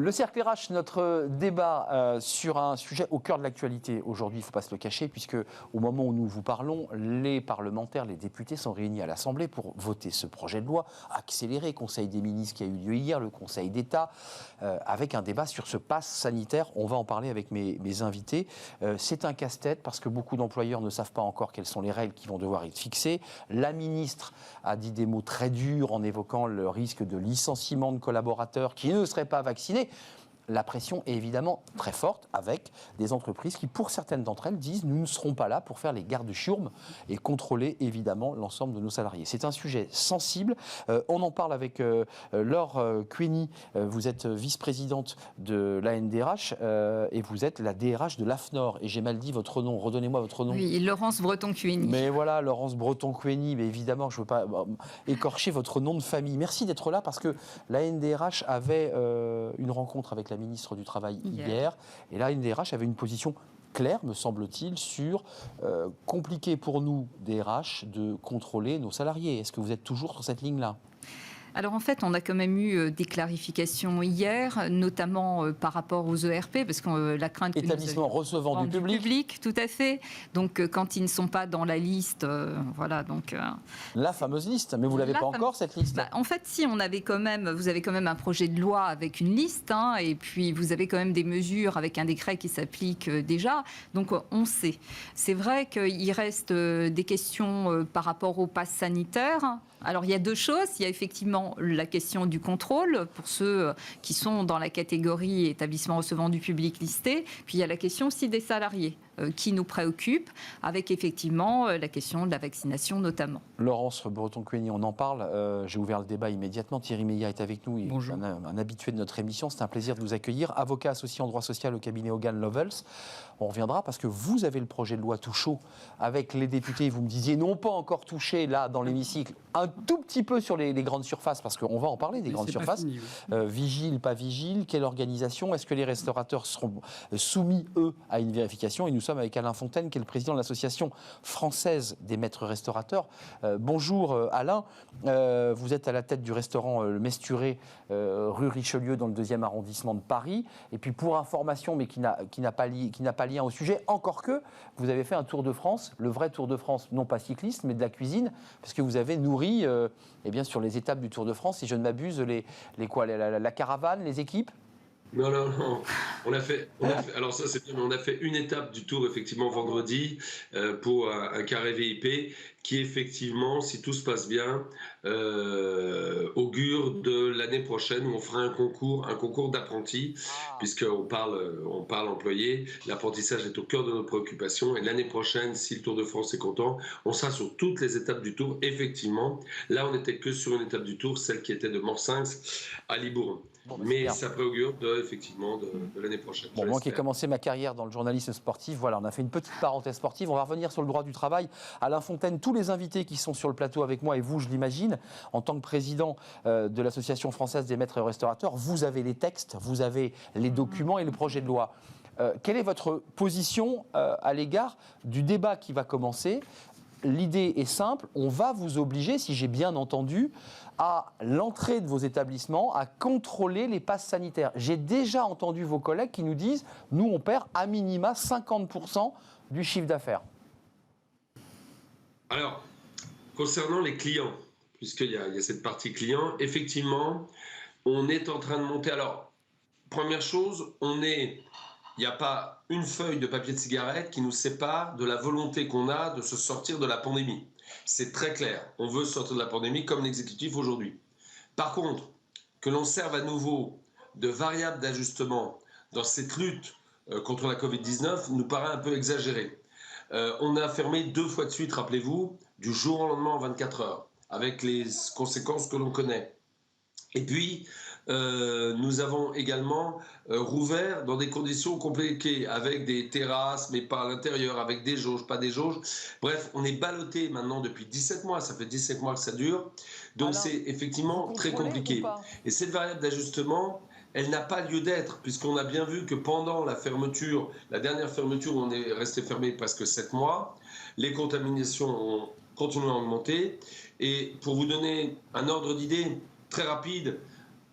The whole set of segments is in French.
Le cercle RH, notre débat sur un sujet au cœur de l'actualité. Aujourd'hui, il ne faut pas se le cacher, puisque au moment où nous vous parlons, les parlementaires, les députés sont réunis à l'Assemblée pour voter ce projet de loi accéléré, Conseil des ministres qui a eu lieu hier, le Conseil d'État, avec un débat sur ce pass sanitaire. On va en parler avec mes invités. C'est un casse-tête parce que beaucoup d'employeurs ne savent pas encore quelles sont les règles qui vont devoir être fixées. La ministre a dit des mots très durs en évoquant le risque de licenciement de collaborateurs qui ne seraient pas vaccinés. La pression est évidemment très forte avec des entreprises qui, pour certaines d'entre elles, disent « nous ne serons pas là pour faire les gardes-chiourmes et contrôler évidemment l'ensemble de nos salariés ». C'est un sujet sensible. On en parle avec Laure Queny. Vous êtes vice-présidente de l'ANDRH et vous êtes la DRH de l'AFNOR. Et j'ai mal dit votre nom. Redonnez-moi votre nom. Oui, Laurence Breton-Queny. Mais voilà, Laurence Breton-Queny. Mais évidemment, je ne veux pas écorcher votre nom de famille. Merci d'être là parce que l'ANDRH avait une rencontre avec la ministre du Travail hier. Et là, l'ANDRH avait une position claire, me semble-t-il, sur compliqué pour nous, DRH, de contrôler nos salariés. Est-ce que vous êtes toujours sur cette ligne-là ? Alors en fait, on a quand même eu des clarifications hier, notamment par rapport aux ERP, parce que la crainte... Établissement recevant du public. Tout à fait. Donc quand ils ne sont pas dans la liste, voilà. Donc, la fameuse liste, mais vous ne l'avez pas encore, cette liste ? En fait, si, vous avez quand même un projet de loi avec une liste, et puis vous avez quand même des mesures avec un décret qui s'applique déjà. Donc on sait. C'est vrai qu'il reste des questions par rapport au pass sanitaire. Alors il y a deux choses. Il y a effectivement la question du contrôle pour ceux qui sont dans la catégorie établissement recevant du public listé. Puis il y a la question aussi des salariés qui nous préoccupe, avec effectivement la question de la vaccination notamment. Laurence Breton-Queny, on en parle. J'ai ouvert le débat immédiatement. Thierry Meillat est avec nous. Bonjour. Un habitué de notre émission. C'est un plaisir de vous accueillir. Avocat associé en droit social au cabinet Hogan Lovells. On reviendra parce que vous avez le projet de loi tout chaud avec les députés. Vous me disiez non pas encore touché là dans l'hémicycle, un tout petit peu sur les grandes surfaces parce qu'on va en parler des grandes surfaces. Fini, oui. Vigile, pas vigile, quelle organisation ? Est-ce que les restaurateurs seront soumis, eux, à une vérification ? Et nous sommes avec Alain Fontaine, qui est le président de l'Association française des maîtres restaurateurs. Bonjour Alain, vous êtes à la tête du restaurant Le Mesturé, rue Richelieu, dans le 2e arrondissement de Paris. Et puis pour information, mais qui n'a pas lien au sujet, encore que vous avez fait un Tour de France, le vrai Tour de France, non pas cycliste, mais de la cuisine, parce que vous avez nourri sur les étapes du Tour de France, si je ne m'abuse, la caravane, les équipes. Non. On a fait, alors ça c'est bien, mais on a fait une étape du tour effectivement vendredi pour un carré VIP qui effectivement, si tout se passe bien, augure de l'année prochaine où on fera un concours d'apprentis, puisqu'on parle employé. L'apprentissage est au cœur de nos préoccupations et l'année prochaine, si le Tour de France est content, on sera sur toutes les étapes du tour. Effectivement, là on n'était que sur une étape du tour, celle qui était de Morsinx à Libourne. Mais ça préaugure effectivement de l'année prochaine. Bon, moi qui ai commencé ma carrière dans le journalisme sportif, voilà, on a fait une petite parenthèse sportive. On va revenir sur le droit du travail. Alain Fontaine, tous les invités qui sont sur le plateau avec moi et vous, je l'imagine, en tant que président de l'Association française des maîtres restaurateurs, vous avez les textes, vous avez les documents et le projet de loi. Quelle est votre position à l'égard du débat qui va commencer ? L'idée est simple, on va vous obliger, si j'ai bien entendu, à l'entrée de vos établissements, à contrôler les passes sanitaires. J'ai déjà entendu vos collègues qui nous disent « nous, on perd à minima 50% du chiffre d'affaires ». Alors, concernant les clients, puisqu'il y a cette partie client, effectivement, on est en train de monter. Alors, première chose, il n'y a pas une feuille de papier de cigarette qui nous sépare de la volonté qu'on a de se sortir de la pandémie. C'est très clair. On veut sortir de la pandémie comme l'exécutif aujourd'hui. Par contre, que l'on serve à nouveau de variable d'ajustement dans cette lutte contre la Covid-19 nous paraît un peu exagéré. On a fermé 2 fois de suite, rappelez-vous, du jour au lendemain en 24 heures, avec les conséquences que l'on connaît. Et puis, nous avons également rouvert dans des conditions compliquées, avec des terrasses, mais pas à l'intérieur, avec des jauges, pas des jauges. Bref, on est ballotté maintenant depuis 17 mois, ça fait 17 mois que ça dure. Donc alors, c'est effectivement très compliqué. Et cette variable d'ajustement, elle n'a pas lieu d'être, puisqu'on a bien vu que pendant la fermeture, la dernière fermeture où on est resté fermé presque 7 mois, les contaminations ont continué à augmenter. Et pour vous donner un ordre d'idée très rapide,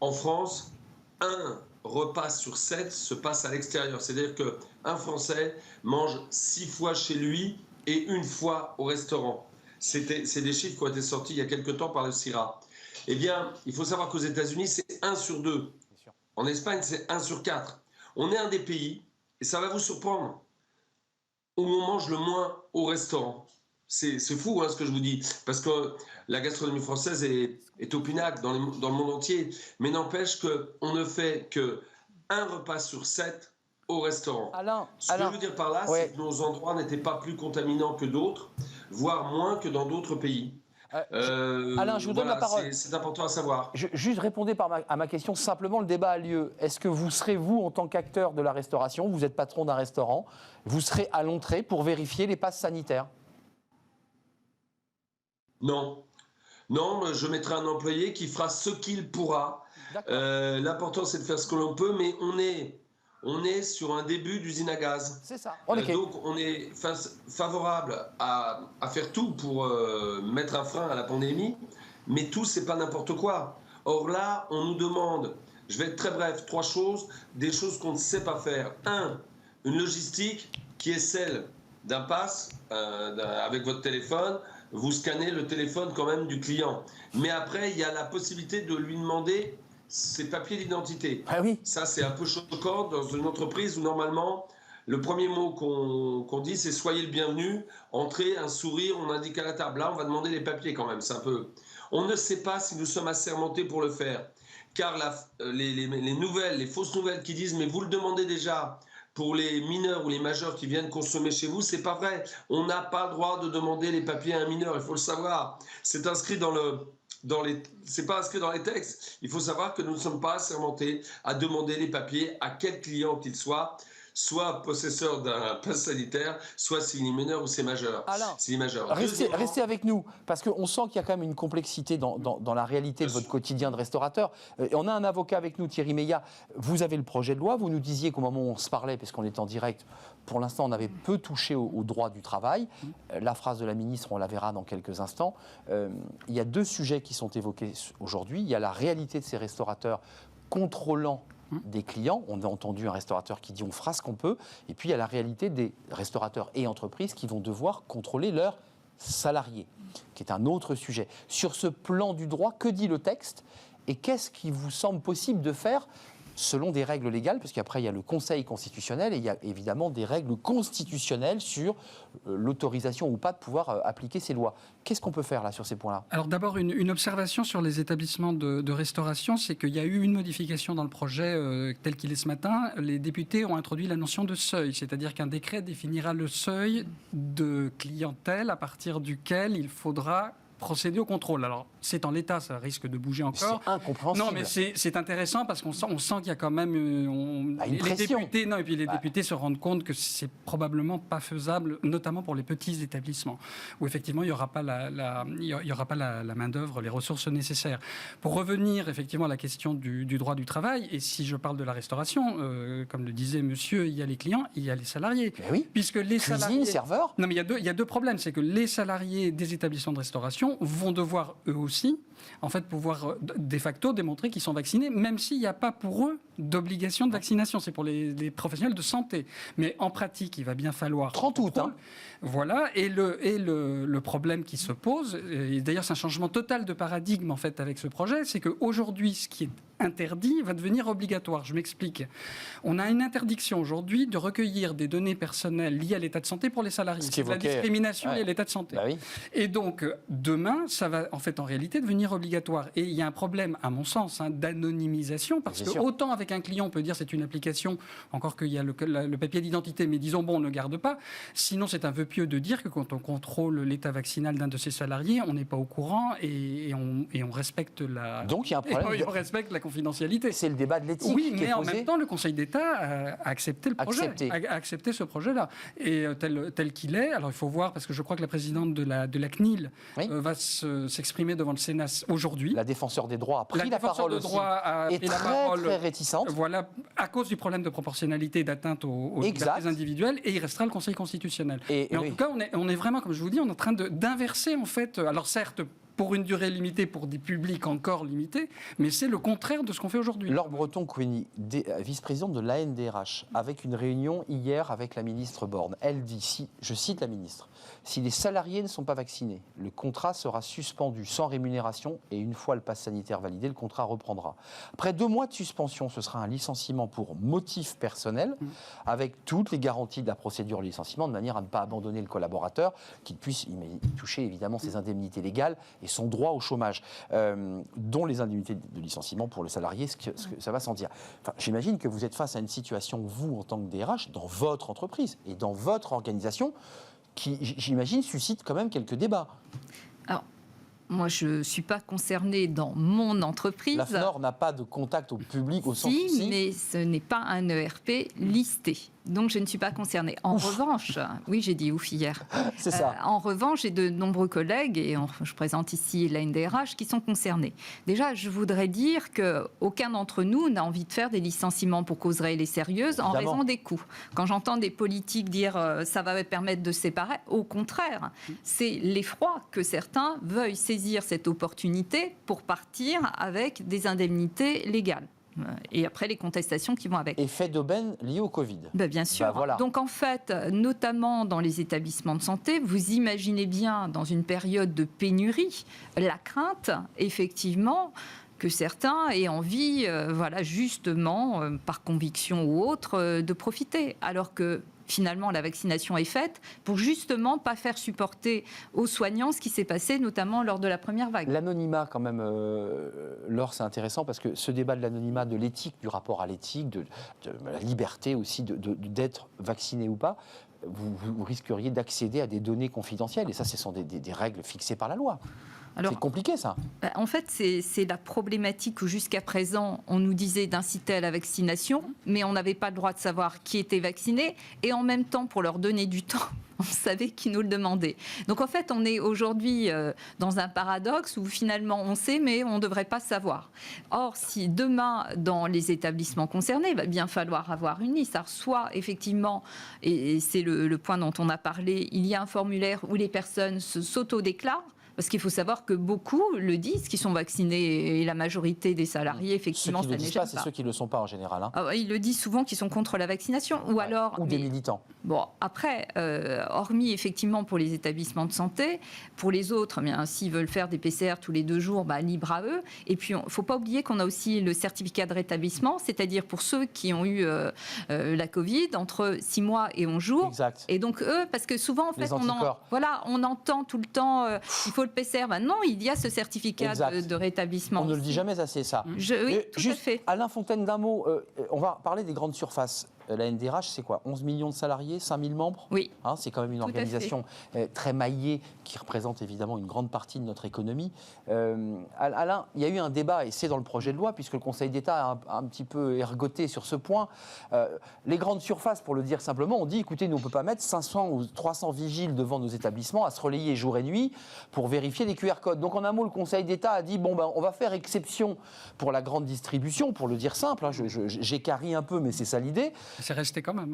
en France, 1 repas sur 7 se passe à l'extérieur. C'est-à-dire qu'un Français mange 6 fois chez lui et 1 fois au restaurant. C'est des chiffres qui ont été sortis il y a quelque temps par le CIRA. Eh bien, il faut savoir qu'aux États-Unis, c'est 1 sur 2. En Espagne, c'est 1 sur 4. On est un des pays, et ça va vous surprendre, où on mange le moins au restaurant. C'est fou ce que je vous dis, parce que la gastronomie française est au pinacle dans le monde entier, mais n'empêche qu'on ne fait qu'un repas sur 7 au restaurant. Ce que je veux dire par là, c'est que nos endroits n'étaient pas plus contaminants que d'autres, voire moins que dans d'autres pays. Alain, je vous donne la parole. C'est important à savoir. Juste répondez à ma question. Simplement, le débat a lieu. Est-ce que vous serez, vous, en tant qu'acteur de la restauration, vous êtes patron d'un restaurant, vous serez à l'entrée pour vérifier les passes sanitaires? Non. Non, je mettrai un employé qui fera ce qu'il pourra. L'important, c'est de faire ce que l'on peut, mais on est sur un début d'usine à gaz. C'est ça. Donc, on est favorable à faire tout pour mettre un frein à la pandémie, mais tout, c'est pas n'importe quoi. Or là, on nous demande, je vais être très bref, 3 choses, des choses qu'on ne sait pas faire. 1, une logistique qui est celle d'un pass avec votre téléphone. Vous scannez le téléphone quand même du client. Mais après, il y a la possibilité de lui demander ses papiers d'identité. Ah oui. Ça, c'est un peu choquant dans une entreprise où normalement, le premier mot qu'on dit, c'est « soyez le bienvenu », entrez, un sourire, on indique à la table. Là, on va demander les papiers quand même, c'est un peu... On ne sait pas si nous sommes assermentés pour le faire. Car les nouvelles, les fausses nouvelles qui disent « mais vous le demandez déjà », pour les mineurs ou les majeurs qui viennent consommer chez vous, c'est pas vrai. On n'a pas le droit de demander les papiers à un mineur, il faut le savoir. C'est inscrit c'est pas inscrit dans les textes. Il faut savoir que nous ne sommes pas assermentés à demander les papiers à quel client qu'il soit possesseur d'un pass sanitaire, soit s'il est mineur ou c'est majeur. Alain, s'il est majeur. Restez avec nous, parce qu'on sent qu'il y a quand même une complexité dans la réalité de votre quotidien de restaurateur. On a un avocat avec nous, Thierry Meillat. Vous avez le projet de loi, vous nous disiez qu'au moment où on se parlait, parce qu'on est en direct, pour l'instant on avait peu touché au droit du travail. La phrase de la ministre, on la verra dans quelques instants. Il y a 2 sujets qui sont évoqués aujourd'hui. Il y a la réalité de ces restaurateurs contrôlant des clients. On a entendu un restaurateur qui dit on fera ce qu'on peut. Et puis il y a la réalité des restaurateurs et entreprises qui vont devoir contrôler leurs salariés, qui est un autre sujet. Sur ce plan du droit, que dit le texte et qu'est-ce qui vous semble possible de faire selon des règles légales, parce qu'après il y a le Conseil constitutionnel et il y a évidemment des règles constitutionnelles sur l'autorisation ou pas de pouvoir appliquer ces lois. Qu'est-ce qu'on peut faire là sur ces points-là? Alors d'abord, une observation sur les établissements de restauration, c'est qu'il y a eu une modification dans le projet tel qu'il est ce matin. Les députés ont introduit la notion de seuil, c'est-à-dire qu'un décret définira le seuil de clientèle à partir duquel il faudra procéder au contrôle. Alors, c'est en l'état, ça risque de bouger encore. C'est incompréhensible. Non, mais c'est intéressant parce qu'on sent qu'il y a quand même... une pression. Les députés se rendent compte que c'est probablement pas faisable, notamment pour les petits établissements, où effectivement, il n'y aura pas la main-d'œuvre, les ressources nécessaires. Pour revenir effectivement à la question du droit du travail, et si je parle de la restauration, comme le disait monsieur, il y a les clients, il y a les salariés. Mais oui. Puisque les salariés... serveurs. Non, mais il y a deux problèmes. C'est que les salariés des établissements de restauration vont devoir eux aussi, en fait, pouvoir de facto démontrer qu'ils sont vaccinés, même s'il n'y a pas pour eux d'obligation de vaccination. C'est pour les professionnels de santé. Mais en pratique, il va bien falloir... 30 août, hein. Voilà. Et le problème qui se pose, et d'ailleurs c'est un changement total de paradigme en fait avec ce projet, c'est qu'aujourd'hui, ce qui est interdit va devenir obligatoire. Je m'explique. On a une interdiction aujourd'hui de recueillir des données personnelles liées à l'état de santé pour les salariés. C'est la discrimination liée à l'état de santé. Bah oui. Et donc, demain, ça va en fait en réalité devenir obligatoire. Et il y a un problème, à mon sens, d'anonymisation, parce que autant avec un client, on peut dire c'est une application, encore qu'il y a le papier d'identité, mais disons, bon, on ne le garde pas. Sinon, c'est un vœu pieux de dire que quand on contrôle l'état vaccinal d'un de ses salariés, on n'est pas au courant et on respecte la... Donc, il y a un problème. On respecte la confidentialité. C'est le débat de l'éthique. Oui, mais en même temps, le Conseil d'État a accepté le projet, a accepté ce projet-là. Et tel qu'il est, alors il faut voir, parce que je crois que la présidente de la CNIL va s'exprimer devant le Sénat aujourd'hui. La défenseur des droits a pris la parole aussi. Et très réticente. Voilà, à cause du problème de proportionnalité et d'atteinte aux libertés individuelles, et il restera le Conseil constitutionnel. Mais en tout cas, on est vraiment, comme je vous dis, on est en train d'inverser, en fait, alors certes, pour une durée limitée, pour des publics encore limités, mais c'est le contraire de ce qu'on fait aujourd'hui. Laure Breton-Queny, vice-présidente de l'ANDRH, avec une réunion hier avec la ministre Borne, elle dit, je cite la ministre, « Si les salariés ne sont pas vaccinés, le contrat sera suspendu sans rémunération et une fois le pass sanitaire validé, le contrat reprendra. Après 2 mois de suspension, ce sera un licenciement pour motif personnel, avec toutes les garanties de la procédure de licenciement, de manière à ne pas abandonner le collaborateur, qu'il puisse toucher évidemment ses indemnités légales et son droit au chômage, dont les indemnités de licenciement pour le salarié, ce que ça va sans dire. Enfin, j'imagine que vous êtes face à une situation, vous, en tant que DRH, dans votre entreprise et dans votre organisation, qui, j'imagine, suscite quand même quelques débats. Alors, moi, je ne suis pas concernée dans mon entreprise. La FNOR n'a pas de contact au public, au sens Si, mais ce n'est pas un ERP listé. Donc, je ne suis pas concernée. En revanche, oui, j'ai dit ouf hier. C'est ça. En revanche, j'ai de nombreux collègues, et je présente ici l'ANDRH, qui sont concernés. Déjà, je voudrais dire qu'aucun d'entre nous n'a envie de faire des licenciements pour cause réelle et sérieuse en raison des coûts. Quand j'entends des politiques dire ça va permettre de séparer, au contraire, c'est l'effroi que certains veuillent saisir cette opportunité pour partir avec des indemnités légales. Et après, les contestations qui vont avec. Effet d'aubaine lié au Covid. Bien sûr. Voilà. Donc en fait, notamment dans les établissements de santé, vous imaginez bien, dans une période de pénurie, la crainte, effectivement, que certains aient envie, justement, par conviction ou autre, de profiter. Alors que finalement, la vaccination est faite pour justement pas faire supporter aux soignants ce qui s'est passé, notamment lors de la première vague. L'anonymat, quand même, Laure, c'est intéressant parce que ce débat de l'anonymat, de l'éthique, du rapport à l'éthique, de la liberté aussi d'être vacciné ou pas, vous risqueriez d'accéder à des données confidentielles. Et ça, ce sont des règles fixées par la loi. C'est compliqué, ça. En fait, c'est la problématique où jusqu'à présent, on nous disait d'inciter à la vaccination, mais on n'avait pas le droit de savoir qui était vacciné. Et en même temps, pour leur donner du temps, on savait qui nous le demandait. Donc en fait, on est aujourd'hui dans un paradoxe où finalement on sait, mais on ne devrait pas savoir. Or, si demain, dans les établissements concernés, il va bien falloir avoir une liste. Alors, soit effectivement, et c'est le point dont on a parlé, il y a un formulaire où les personnes s'auto-déclarent. Parce qu'il faut savoir que beaucoup le disent, qui sont vaccinés, et la majorité des salariés, effectivement, ça ne les gêne pas. C'est ceux qui ne le sont pas en général. Ils le disent souvent qu'ils sont contre la vaccination. Ou des militants. Bon, après, hormis effectivement pour les établissements de santé, pour les autres, s'ils veulent faire des PCR tous les 2 jours, libre à eux. Et puis, il ne faut pas oublier qu'on a aussi le certificat de rétablissement, c'est-à-dire pour ceux qui ont eu la Covid, entre 6 mois et 11 jours. Exact. Et donc, eux, parce que souvent, en fait, on entend tout le temps, il faut le PCR. Non, il y a ce certificat de rétablissement. On ne le dit jamais assez, ça. Oui, tout à fait. Alain Fontaine, d'un mot, on va parler des grandes surfaces. La NDRH, c'est quoi ? 11 millions de salariés, 5 000 membres ? Oui. C'est quand même une organisation très maillée qui représente évidemment une grande partie de notre économie. Alain, il y a eu un débat, et c'est dans le projet de loi, puisque le Conseil d'État a un petit peu ergoté sur ce point. Les grandes surfaces, pour le dire simplement, on dit, écoutez, nous, on ne peut pas mettre 500 ou 300 vigiles devant nos établissements à se relayer jour et nuit pour vérifier les QR codes. Donc, en un mot, le Conseil d'État a dit, on va faire exception pour la grande distribution, pour le dire simple. J'écarrie un peu, mais c'est ça l'idée. C'est resté quand même.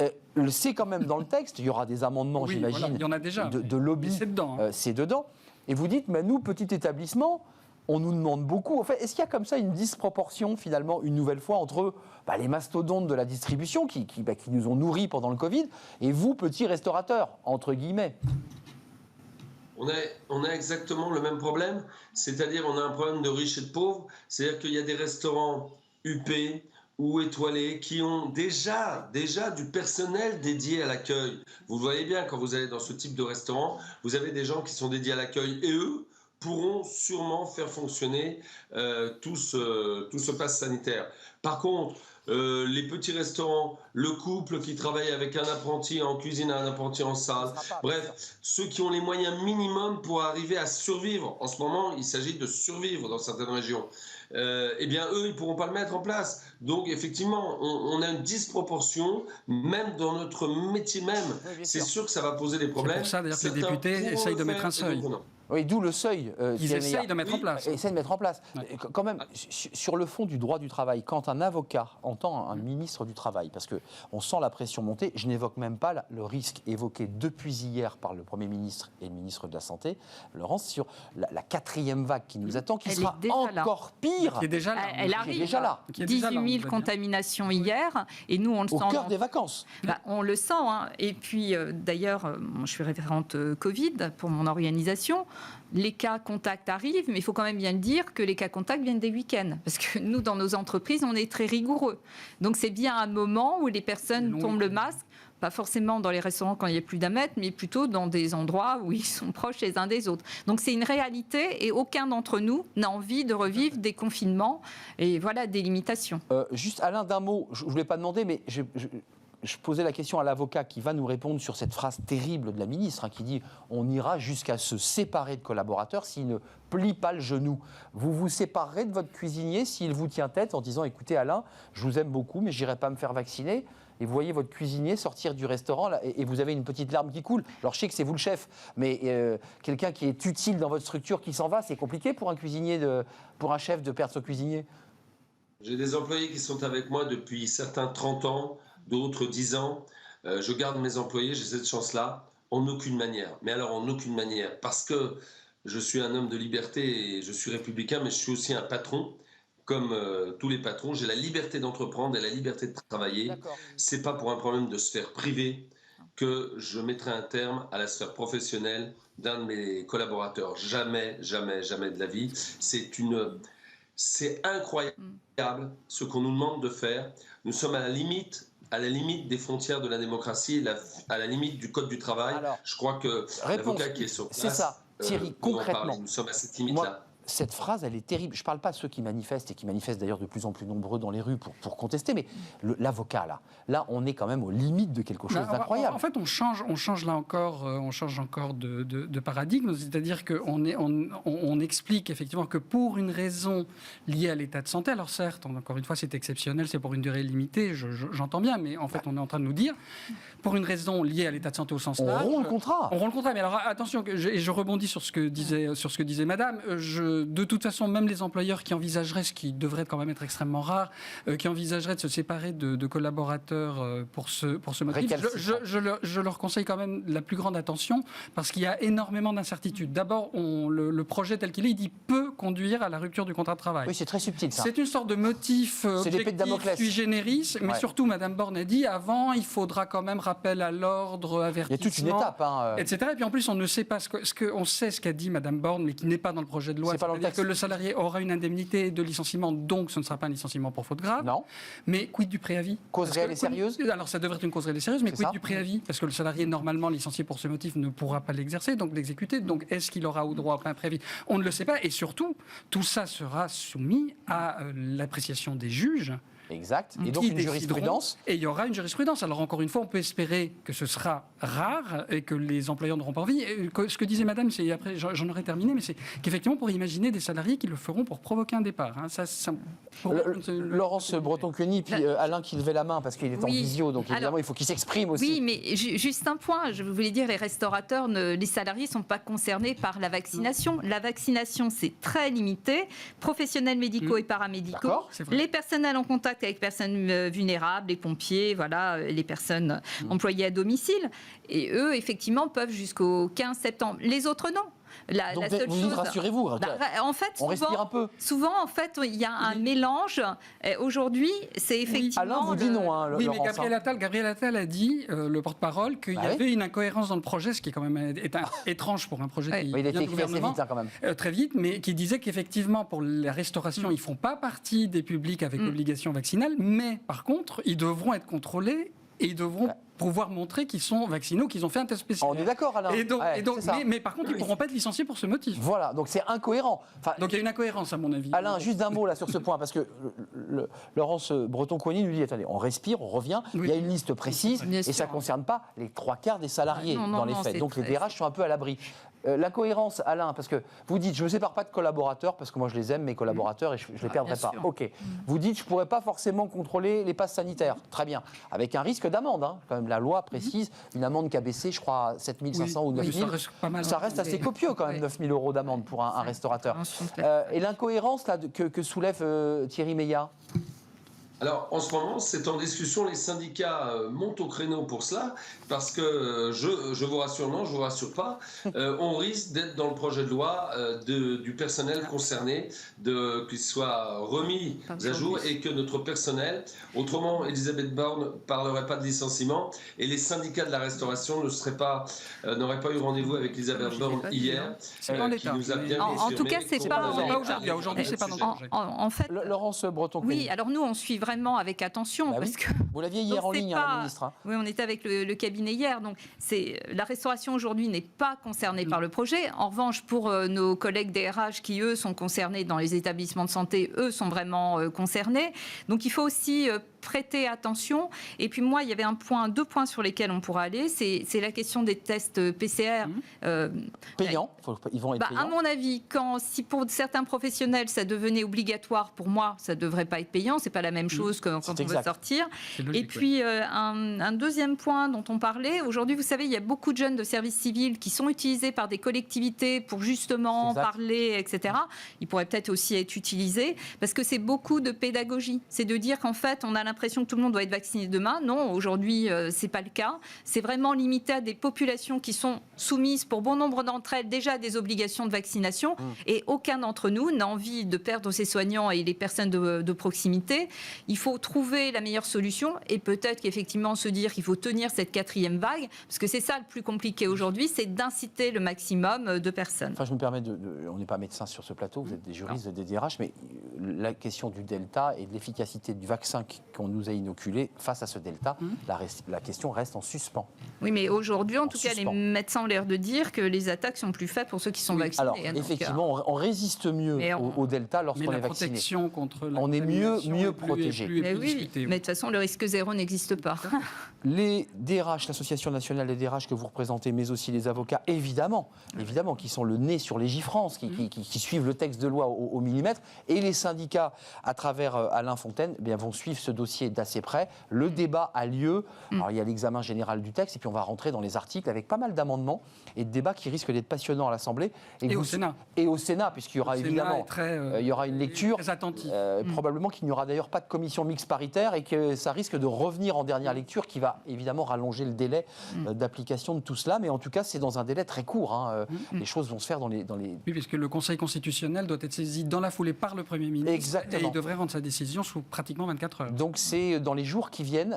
C'est quand même dans le texte. Il y aura des amendements, j'imagine. Voilà, il y en a déjà. De lobby. C'est dedans. C'est dedans. Et vous dites, mais nous, petit établissement, on nous demande beaucoup. En fait, est-ce qu'il y a comme ça une disproportion, finalement, une nouvelle fois, entre les mastodontes de la distribution qui nous ont nourris pendant le Covid et vous, petits restaurateurs, entre guillemets ? On a exactement le même problème. C'est-à-dire, on a un problème de riches et de pauvres. C'est-à-dire qu'il y a des restaurants huppés ou étoilés qui ont déjà du personnel dédié à l'accueil. Vous le voyez bien, quand vous allez dans ce type de restaurant, vous avez des gens qui sont dédiés à l'accueil et eux pourront sûrement faire fonctionner tout ce pass sanitaire. Par contre, les petits restaurants, le couple qui travaille avec un apprenti en cuisine, un apprenti en salle, bref, ceux qui ont les moyens minimums pour arriver à survivre. En ce moment, il s'agit de survivre dans certaines régions. Eh bien, eux, ils ne pourront pas le mettre en place. Donc, effectivement, on a une disproportion, même dans notre métier même. C'est sûr que ça va poser des problèmes. C'est pour ça, d'ailleurs, que les députés essayent de mettre un seuil. Oui, d'où le seuil. Ils essayent de mettre en place. Essayent de mettre en place. Ouais. Quand même, sur le fond du droit du travail, quand un avocat entend un ministre du Travail, parce qu'on sent la pression monter, je n'évoque même pas le risque évoqué depuis hier par le Premier ministre et le ministre de la Santé, Laurence, sur la quatrième vague qui nous attend, qui sera encore pire. Qui est déjà là. Elle arrive. Déjà là. 18 000 contaminations hier, et nous, on le sent. Au cœur des vacances. On le sent. Hein. Et puis, d'ailleurs, je suis référente Covid pour mon organisation. Les cas contacts arrivent, mais il faut quand même bien le dire que les cas contacts viennent des week-ends. Parce que nous, dans nos entreprises, on est très rigoureux. Donc, c'est bien un moment où les personnes tombent le masque. Pas forcément dans les restaurants quand il y a plus d'un mètre, mais plutôt dans des endroits où ils sont proches les uns des autres. Donc c'est une réalité et aucun d'entre nous n'a envie de revivre des confinements et voilà, des limitations. Juste Alain, d'un mot, je ne voulais pas demander, mais je posais la question à l'avocat qui va nous répondre sur cette phrase terrible de la ministre qui dit « on ira jusqu'à se séparer de collaborateurs s'il ne plie pas le genou ». Vous vous séparerez de votre cuisinier s'il vous tient tête en disant « écoutez Alain, je vous aime beaucoup, mais je n'irai pas me faire vacciner ». Et vous voyez votre cuisinier sortir du restaurant là, et vous avez une petite larme qui coule. Alors je sais que c'est vous le chef, mais quelqu'un qui est utile dans votre structure qui s'en va, c'est compliqué pour un cuisinier, pour un chef de perdre son cuisinier. J'ai des employés qui sont avec moi depuis certains 30 ans, d'autres 10 ans. Je garde mes employés, j'ai cette chance-là, en aucune manière. Mais alors en aucune manière, parce que je suis un homme de liberté et je suis républicain, mais je suis aussi un patron. Comme tous les patrons, j'ai la liberté d'entreprendre et la liberté de travailler. Ce n'est pas pour un problème de sphère privée que je mettrai un terme à la sphère professionnelle d'un de mes collaborateurs. Jamais, jamais, jamais de la vie. C'est incroyable ce qu'on nous demande de faire. Nous sommes à la limite des frontières de la démocratie, à la limite du code du travail. Alors, je crois que l'avocat qui est sur place, c'est ça, Thierry, concrètement. Nous sommes à cette limite-là. Cette phrase, elle est terrible. Je ne parle pas de ceux qui manifestent, et qui manifestent d'ailleurs de plus en plus nombreux dans les rues pour contester, mais l'avocat, là, on est quand même aux limites de quelque chose d'incroyable. En fait, on change là encore, de paradigme, c'est-à-dire qu'on explique effectivement que pour une raison liée à l'état de santé, alors certes, encore une fois, c'est exceptionnel, c'est pour une durée limitée, j'entends bien, mais en fait, on est en train de nous dire, pour une raison liée à l'état de santé au sens large... On rompt le contrat. On rompt le contrat, mais alors attention, je rebondis sur ce que disait Madame, de toute façon, même les employeurs qui envisageraient, ce qui devrait quand même être extrêmement rare, qui envisageraient de se séparer de collaborateurs pour ce motif, je leur conseille quand même la plus grande attention, parce qu'il y a énormément d'incertitudes. D'abord, le projet tel qu'il est, il dit peut conduire à la rupture du contrat de travail. Oui, c'est très subtil, ça. C'est une sorte de motif objectif sui generis, mais surtout, Madame Borne a dit, avant, il faudra quand même rappel à l'ordre, avertissement... Il y a toute une étape, etc. Et puis en plus, on ne sait pas on sait ce qu'a dit Madame Borne, mais qui n'est pas dans le projet de loi. C'est-à-dire que le salarié aura une indemnité de licenciement, donc ce ne sera pas un licenciement pour faute grave. Non. Mais quid du préavis ? Cause réelle et sérieuse ? Alors ça devrait être une cause réelle et sérieuse, mais quid du préavis ? Parce que le salarié normalement licencié pour ce motif ne pourra pas l'exercer, donc l'exécuter. Donc est-ce qu'il aura au droit à un préavis ? On ne le sait pas. Et surtout, tout ça sera soumis à l'appréciation des juges. Exact. Et donc une jurisprudence. Et il y aura une jurisprudence. Alors encore une fois, on peut espérer que ce sera rare et que les employeurs n'auront pas envie. Et ce que disait Madame, c'est après j'en aurais terminé, mais c'est qu'effectivement, on pourrait imaginer des salariés qui le feront pour provoquer un départ. Laurence Breton-Cueny, puis Alain qui levait la main parce qu'il est en visio, donc évidemment il faut qu'il s'exprime aussi. Oui, mais juste un point. Je voulais dire, les restaurateurs, les salariés ne sont pas concernés par la vaccination. La vaccination, c'est très limité. Professionnels médicaux et paramédicaux. Les personnels en contact avec personnes vulnérables, les pompiers, voilà, les personnes employées à domicile. Et eux, effectivement, peuvent jusqu'au 15 septembre. Les autres, non. Donc la seule chose, rassurez-vous. En fait, on respire un peu. Souvent, en fait, il y a un mélange. Aujourd'hui, c'est effectivement. Alain vous dit non. Oui, mais Gabriel Attal a dit, le porte-parole, qu'il y avait une incohérence dans le projet, ce qui est quand même étrange pour un projet qui il a été écrit assez vite, quand même. Très vite, mais qui disait qu'effectivement, pour la restauration, ils ne font pas partie des publics avec obligation vaccinale, mais par contre, ils devront être contrôlés et ils devront pouvoir montrer qu'ils sont vaccinés ou qu'ils ont fait un test spécial. On est d'accord, Alain. Mais par contre, ils ne pourront pas être licenciés pour ce motif. Voilà, donc c'est incohérent. Donc il y a une incohérence, à mon avis. Alain, juste d'un mot là sur ce point, parce que Laurence Breton-Cueny nous dit, attendez, on respire, on revient, il y a une liste précise, et ça ne concerne pas les 3/4 des salariés dans les faits. Donc les DRH sont un peu à l'abri. La cohérence, Alain, parce que vous dites, je ne sépare pas de collaborateurs, parce que moi je les aime, mes collaborateurs, et je ne les perdrai pas. Ok. Vous dites, je ne pourrais pas forcément contrôler les passes sanitaires. Très bien. Avec un risque d'amende, quand même. même la loi précise, une amende qui a baissé, je crois, à 7 500 ou 9 000. Ça reste assez copieux quand même, 9 000 euros d'amende pour un restaurateur. Et l'incohérence là, que soulève Thierry Meillat? Alors, en ce moment, c'est en discussion. Les syndicats montent au créneau pour cela, parce que je vous rassure, non, je vous rassure pas. On risque d'être dans le projet de loi du personnel concerné, qu'il soit remis à jour et que notre personnel, autrement, Elisabeth Borne ne parlerait pas de licenciement et les syndicats de la restauration n'auraient pas eu rendez-vous avec Elisabeth Borne hier, qui nous a bien en tout cas, c'est pas aujourd'hui, c'est pas dans le projet. En fait, Laurence Breton. Oui, alors nous, on suit vraiment avec attention. Bah parce que vous l'aviez hier en ligne, la ministre. Oui, on était avec le cabinet hier. Donc, la restauration aujourd'hui n'est pas concernée par le projet. En revanche, pour nos collègues DRH qui, eux, sont concernés dans les établissements de santé, eux sont vraiment concernés. Donc, il faut aussi prêter attention. Et puis moi, il y avait deux points sur lesquels on pourra aller. C'est la question des tests PCR. Payants, ils vont être payants. À mon avis, si pour certains professionnels, ça devenait obligatoire, pour moi, ça ne devrait pas être payant. Ce n'est pas la même chose que quand on veut sortir. Logique, et puis, un deuxième point dont on parlait, aujourd'hui, vous savez, il y a beaucoup de jeunes de service civil qui sont utilisés par des collectivités pour justement parler, etc. Ils pourraient peut-être aussi être utilisés parce que c'est beaucoup de pédagogie. C'est de dire qu'en fait, on a l'impression que tout le monde doit être vacciné demain. Non, aujourd'hui, ce n'est pas le cas. C'est vraiment limité à des populations qui sont soumises, pour bon nombre d'entre elles, déjà à des obligations de vaccination. Et aucun d'entre nous n'a envie de perdre ses soignants et les personnes de proximité. Il faut trouver la meilleure solution et peut-être qu'effectivement se dire qu'il faut tenir cette 4e vague, parce que c'est ça le plus compliqué aujourd'hui, c'est d'inciter le maximum de personnes. Enfin, je me permets on n'est pas médecin sur ce plateau, vous êtes des juristes, des DRH, mais la question du delta et de l'efficacité du vaccin qu'on nous a inoculé face à ce delta, la question reste en suspens. Oui, mais aujourd'hui, en tout cas, les médecins ont l'air de dire que les attaques sont plus faibles pour ceux qui sont vaccinés. Alors, effectivement, on résiste mieux au delta lorsqu'on est vacciné. Protection contre la on est mieux protégé. Mais oui, mais de toute façon, le risque zéro n'existe pas. Les DRH, l'Association nationale des DRH que vous représentez, mais aussi les avocats, évidemment, qui sont le nez sur Légifrance, qui suivent le texte de loi au millimètre, et les syndicats, à travers Alain Fontaine, vont suivre ce dossier d'assez près. Le débat a lieu. Alors, il y a l'examen général du texte, et puis on va rentrer dans les articles avec pas mal d'amendements et de débats qui risquent d'être passionnants à l'Assemblée. Et au Sénat. Et au Sénat, puisqu'il y aura évidemment il y aura une lecture. Très attentive. Probablement qu'il n'y aura d'ailleurs pas de commission mixte paritaire et que ça risque de revenir en dernière lecture, qui va évidemment rallonger le délai d'application de tout cela. Mais en tout cas, c'est dans un délai très court. Les choses vont se faire dans les... Oui, puisque le Conseil constitutionnel doit être saisi dans la foulée par le Premier ministre. Exactement. Et il devrait rendre sa décision sous pratiquement 24 heures. Donc c'est dans les jours qui viennent.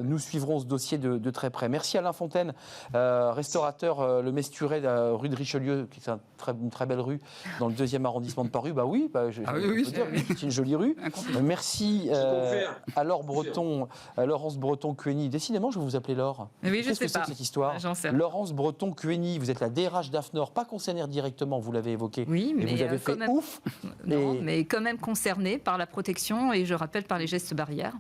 Nous suivrons ce dossier de très près. Merci Alain Fontaine, restaurateur Le Mesturet, rue de Richelieu, qui est une très belle rue dans le 2e arrondissement de Paris. Bah oui, c'est une jolie rue. Merci à Laurence Breton-Cueny. Décidément, je vais vous appeler Laure. Oui, Qu'est-ce que c'est que cette histoire? Laurence Breton-Cueny, vous êtes la DRH d'AFNOR, pas concernée directement, vous l'avez évoqué. Oui, mais vous avez fait ouf. Non, mais quand même concernée par la protection et je rappelle par les gestes barrières.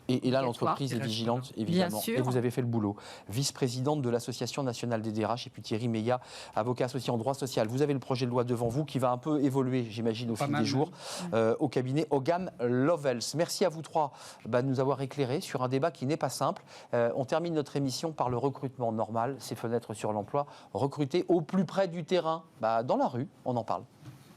Et là, l'entreprise est vigilante, évidemment. Bien sûr. Et vous avez fait le boulot. Vice-présidente de l'Association nationale des DRH, et puis Thierry Meillat, avocat associé en droit social. Vous avez le projet de loi devant vous qui va un peu évoluer, j'imagine, au fil des jours, au cabinet Hogan Lovells. Merci à vous trois de nous avoir éclairés sur un débat qui n'est pas simple. On termine notre émission par le recrutement normal, ces fenêtres sur l'emploi. Recruter au plus près du terrain, dans la rue, on en parle.